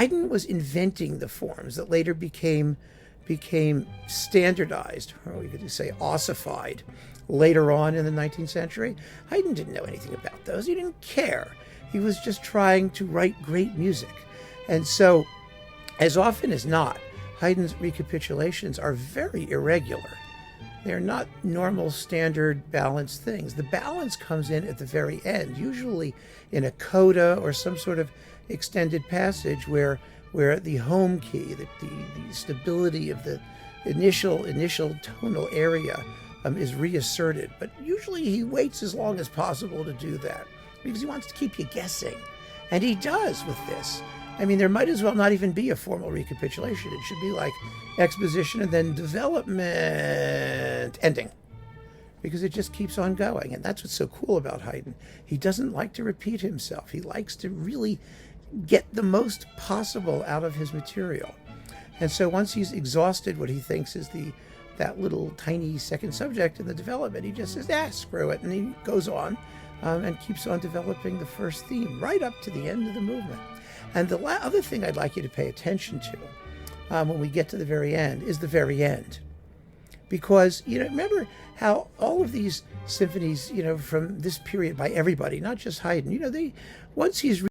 Haydn was inventing the forms that later became standardized, or we could say ossified, later on in the 19th century. Haydn didn't know anything about those. He didn't care. He was just trying to write great music. And so, as often as not, Haydn's recapitulations are very irregular. They're not normal, standard, balanced things. The balance comes in at the very end, usually in a coda or some sort of extended passage where the home key, the stability of the initial tonal area is reasserted. But usually he waits as long as possible to do that because he wants to keep you guessing. And he does with this. I mean, there might as well not even be a formal recapitulation. It should be like exposition and then development, ending. Because it just keeps on going. And that's what's so cool about Haydn. He doesn't like to repeat himself. He likes to really get the most possible out of his material. And so once he's exhausted what he thinks is that little tiny second subject in the development, he just says, screw it. And he goes on and keeps on developing the first theme right up to the end of the movement. And the other thing I'd like you to pay attention to when we get to the very end is the very end. Because, remember how all of these symphonies, from this period by everybody, not just Haydn, once he's